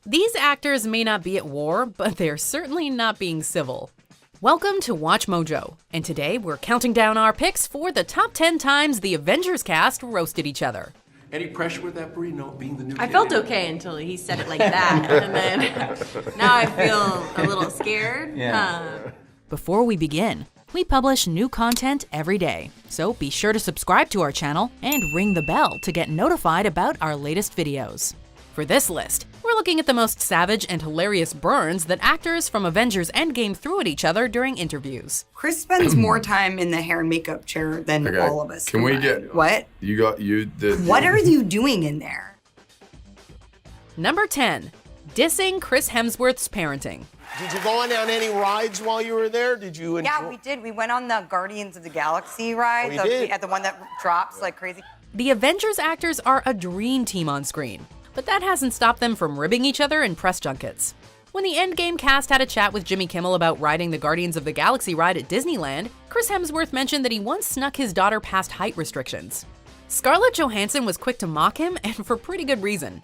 These actors may not be at war, but they're certainly not being civil. Welcome to WatchMojo, and today we're counting down our picks for the top 10 times the Avengers cast roasted each other. Any pressure with that, Bree? No, being the new I felt okay until he said it like that, and then now I feel a little scared. Before we begin, we publish new content every day, so be sure to subscribe to our channel and ring the bell to get notified about our latest videos. For this list, we're looking at the most savage and hilarious burns that actors from Avengers Endgame threw at each other during interviews. Chris spends more time in the hair and makeup chair than all of us. Can we get... What? What are you doing in there? Number 10. Dissing Chris Hemsworth's parenting. Did you go on any rides while you were there? Did you enjoy? Yeah, we did. We went on the Guardians of the Galaxy ride, at the one that drops like crazy. The Avengers actors are a dream team on screen, but that hasn't stopped them from ribbing each other in press junkets. When the Endgame cast had a chat with Jimmy Kimmel about riding the Guardians of the Galaxy ride at Disneyland, Chris Hemsworth mentioned that he once snuck his daughter past height restrictions. Scarlett Johansson was quick to mock him, and for pretty good reason.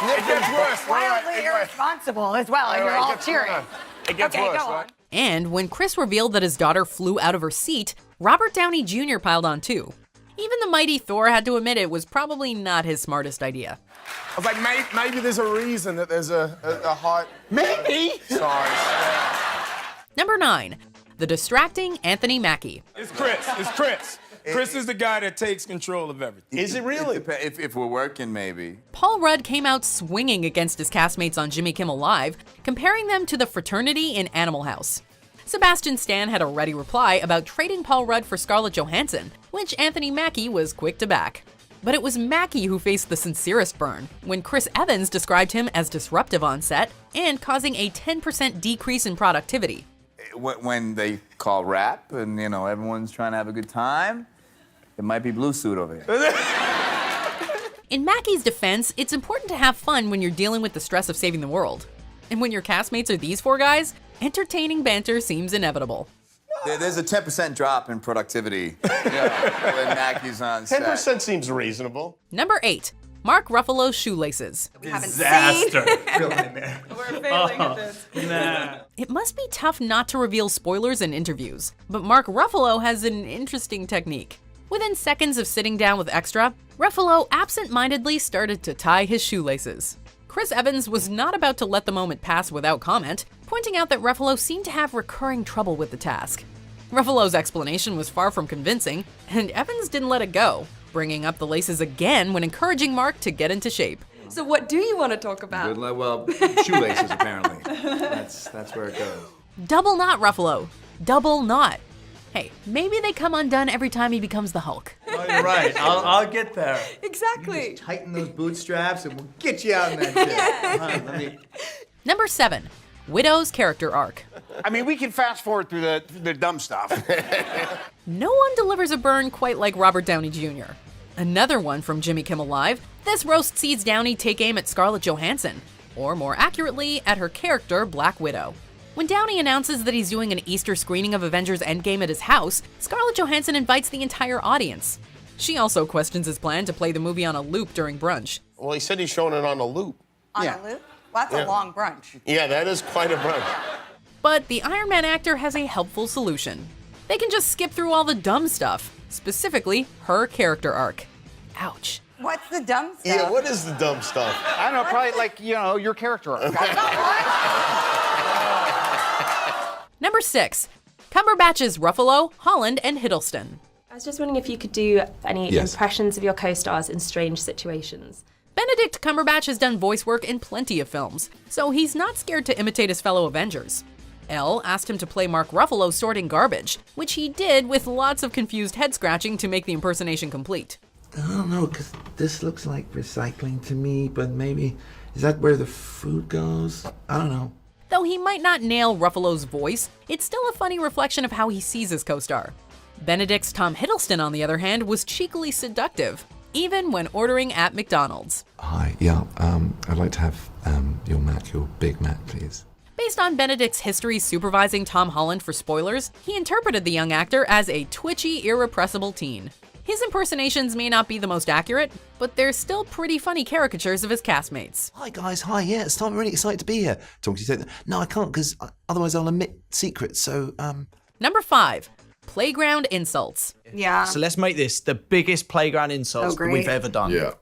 It gets worse. Wildly irresponsible as well, and you're all cheering. It gets worse, right? And when Chris revealed that his daughter flew out of her seat, Robert Downey Jr. piled on too. Even the mighty Thor had to admit it was probably not his smartest idea. I was like, maybe there's a reason that there's a heart. Maybe. Sorry. Number 9. The distracting Anthony Mackie. It's Chris. Chris is the guy that takes control of everything. Is it really? If we're working, maybe. Paul Rudd came out swinging against his castmates on Jimmy Kimmel Live, comparing them to the fraternity in Animal House. Sebastian Stan had a ready reply about trading Paul Rudd for Scarlett Johansson, which Anthony Mackie was quick to back. But it was Mackie who faced the sincerest burn, when Chris Evans described him as disruptive on set and causing a 10% decrease in productivity. When they call rap and, everyone's trying to have a good time, it might be Blue Suit over here. In Mackie's defense, it's important to have fun when you're dealing with the stress of saving the world. And when your castmates are these four guys, entertaining banter seems inevitable. There's a 10% drop in productivity when Mackie's on set. 10% seems reasonable. Number 8. Mark Ruffalo's shoelaces. Disaster. We're failing at this. It must be tough not to reveal spoilers in interviews, but Mark Ruffalo has an interesting technique. Within seconds of sitting down with Extra, Ruffalo absent-mindedly started to tie his shoelaces. Chris Evans was not about to let the moment pass without comment, pointing out that Ruffalo seemed to have recurring trouble with the task. Ruffalo's explanation was far from convincing, and Evans didn't let it go, bringing up the laces again when encouraging Mark to get into shape. So what do you want to talk about? Well, shoelaces, apparently. That's where it goes. Double knot, Ruffalo. Double knot. Hey, maybe they come undone every time he becomes the Hulk. Oh, you're right. I'll get there. Exactly. Just tighten those bootstraps and we'll get you out in that shit. Number 7. Widow's character arc. I mean, we can fast forward through the dumb stuff. No one delivers a burn quite like Robert Downey Jr. Another one from Jimmy Kimmel Live, this roast sees Downey take aim at Scarlett Johansson, or more accurately, at her character, Black Widow. When Downey announces that he's doing an Easter screening of Avengers Endgame at his house, Scarlett Johansson invites the entire audience. She also questions his plan to play the movie on a loop during brunch. Well, he said he's showing it on a loop. On a loop? Well, that's a long brunch. Yeah, that is quite a brunch. But the Iron Man actor has a helpful solution. They can just skip through all the dumb stuff, specifically her character arc. Ouch. What's the dumb stuff? Yeah, what is the dumb stuff? I don't know, probably like, your character arc. Number 6. Cumberbatch's Ruffalo, Holland, and Hiddleston. I was just wondering if you could do any impressions of your co-stars in strange situations. Benedict Cumberbatch has done voice work in plenty of films, so he's not scared to imitate his fellow Avengers. Elle asked him to play Mark Ruffalo sorting garbage, which he did with lots of confused head-scratching to make the impersonation complete. I don't know, because this looks like recycling to me, but maybe, is that where the food goes? I don't know. Though he might not nail Ruffalo's voice, it's still a funny reflection of how he sees his co-star. Benedict's Tom Hiddleston, on the other hand, was cheekily seductive, even when ordering at McDonald's. Hi, I'd like to have your Big Mac, please. Based on Benedict's history supervising Tom Holland for spoilers, he interpreted the young actor as a twitchy, irrepressible teen. His impersonations may not be the most accurate, but they're still pretty funny caricatures of his castmates. Hi guys, hi, yeah, it's time. I'm really excited to be here. Talking to you. No, I can't because otherwise I'll admit secrets, so, Number 5. Playground insults. Yeah. So let's make this the biggest playground insults that we've ever done. Yeah.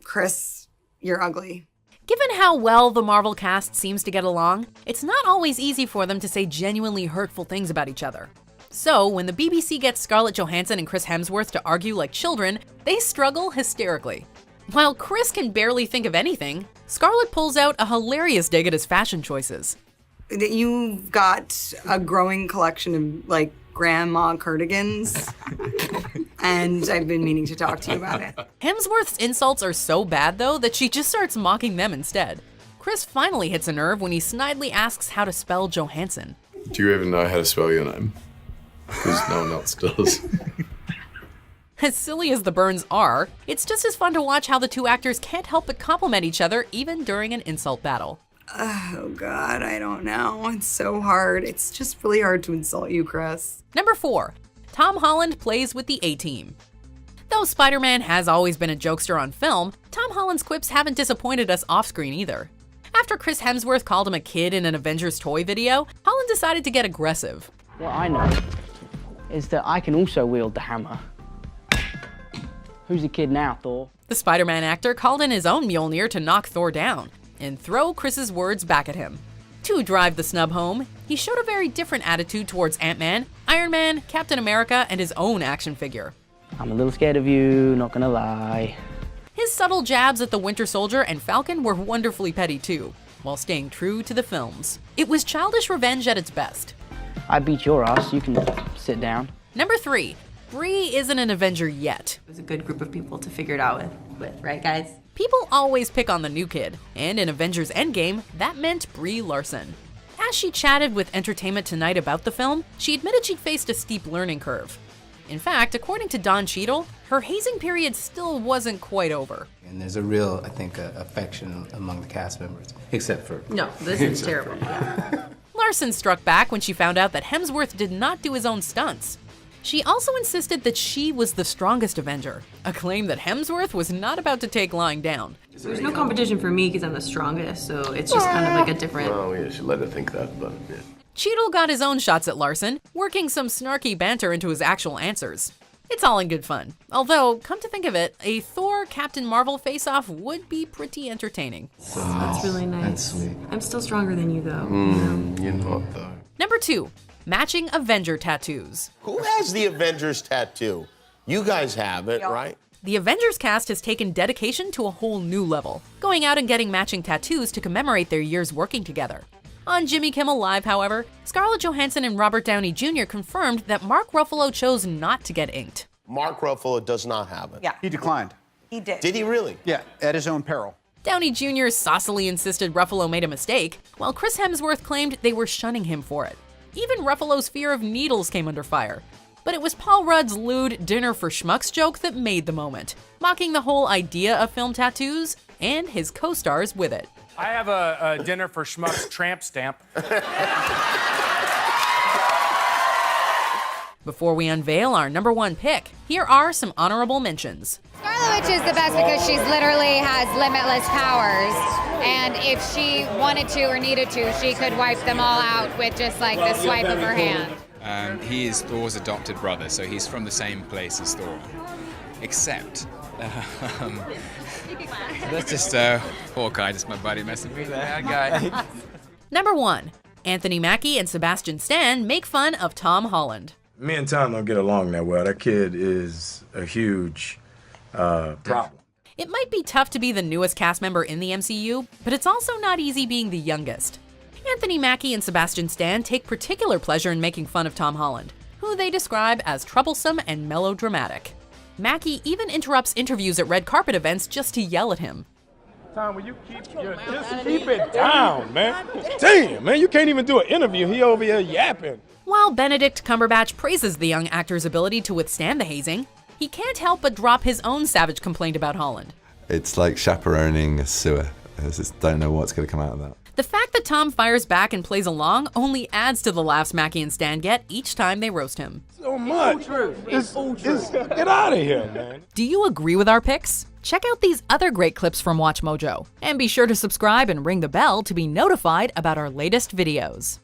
Chris, you're ugly. Given how well the Marvel cast seems to get along, it's not always easy for them to say genuinely hurtful things about each other. So, when the BBC gets Scarlett Johansson and Chris Hemsworth to argue like children, they struggle hysterically. While Chris can barely think of anything, Scarlett pulls out a hilarious dig at his fashion choices. You've got a growing collection of, like, grandma cardigans, and I've been meaning to talk to you about it. Hemsworth's insults are so bad, though, that she just starts mocking them instead. Chris finally hits a nerve when he snidely asks how to spell Johansson. Do you even know how to spell your name? Because no one else does. As silly as the burns are, it's just as fun to watch how the two actors can't help but compliment each other even during an insult battle. Oh God, I don't know. It's so hard. It's just really hard to insult you, Chris. Number 4. Tom Holland plays with the A-Team. Though Spider-Man has always been a jokester on film, Tom Holland's quips haven't disappointed us off-screen either. After Chris Hemsworth called him a kid in an Avengers toy video, Holland decided to get aggressive. What I know is that I can also wield the hammer. Who's the kid now, Thor? The Spider-Man actor called in his own Mjolnir to knock Thor down and throw Chris's words back at him. To drive the snub home, he showed a very different attitude towards Ant-Man, Iron Man, Captain America, and his own action figure. I'm a little scared of you, not gonna lie. His subtle jabs at the Winter Soldier and Falcon were wonderfully petty too, while staying true to the films. It was childish revenge at its best. I beat your ass, you can sit down. Number 3. Brie isn't an Avenger yet. It was a good group of people to figure it out with, right guys? People always pick on the new kid, and in Avengers Endgame, that meant Brie Larson. As she chatted with Entertainment Tonight about the film, she admitted she'd faced a steep learning curve. In fact, according to Don Cheadle, her hazing period still wasn't quite over. And there's a real, I think, affection among the cast members, except for... No, this is terrible. Larson struck back when she found out that Hemsworth did not do his own stunts. She also insisted that she was the strongest Avenger, a claim that Hemsworth was not about to take lying down. There's no competition for me because I'm the strongest, so it's just kind of like a different... Oh, yeah, she let her think that, but yeah. Cheadle got his own shots at Larson, working some snarky banter into his actual answers. It's all in good fun. Although, come to think of it, a Thor Captain Marvel face-off would be pretty entertaining. That's really nice. That's sweet. I'm still stronger than you, though. You're not, though. Number 2. Matching Avenger tattoos. Who has the Avengers tattoo? You guys have it, right? The Avengers cast has taken dedication to a whole new level, going out and getting matching tattoos to commemorate their years working together. On Jimmy Kimmel Live, however, Scarlett Johansson and Robert Downey Jr. confirmed that Mark Ruffalo chose not to get inked. Mark Ruffalo does not have it. Yeah. He declined. He did. Did he really? Yeah, at his own peril. Downey Jr. saucily insisted Ruffalo made a mistake, while Chris Hemsworth claimed they were shunning him for it. Even Ruffalo's fear of needles came under fire. But it was Paul Rudd's lewd dinner for schmucks joke that made the moment, mocking the whole idea of film tattoos and his co-stars with it. I have a dinner for schmucks tramp stamp. Before we unveil our number 1 pick, here are some honorable mentions. Scarlet Witch is the best because she's literally has limitless powers, and if she wanted to or needed to, she could wipe them all out with just like the swipe of her hand. He is Thor's adopted brother, so he's from the same place as Thor. Except, that's just Hawkeye, just my buddy messing with that guy. Number 1. Anthony Mackie and Sebastian Stan make fun of Tom Holland. Me and Tom don't get along that well. That kid is a huge problem. It might be tough to be the newest cast member in the MCU, but it's also not easy being the youngest. Anthony Mackie and Sebastian Stan take particular pleasure in making fun of Tom Holland, who they describe as troublesome and melodramatic. Mackie even interrupts interviews at red carpet events just to yell at him. Tom, will you keep it down, man? Damn, man, you can't even do an interview. He over here yapping. While Benedict Cumberbatch praises the young actor's ability to withstand the hazing, he can't help but drop his own savage complaint about Holland. It's like chaperoning a sewer. I just don't know what's going to come out of that. The fact that Tom fires back and plays along only adds to the laughs Mackie and Stan get each time they roast him. So much. It's all true. Get out of here, man. Do you agree with our picks? Check out these other great clips from WatchMojo, and be sure to subscribe and ring the bell to be notified about our latest videos.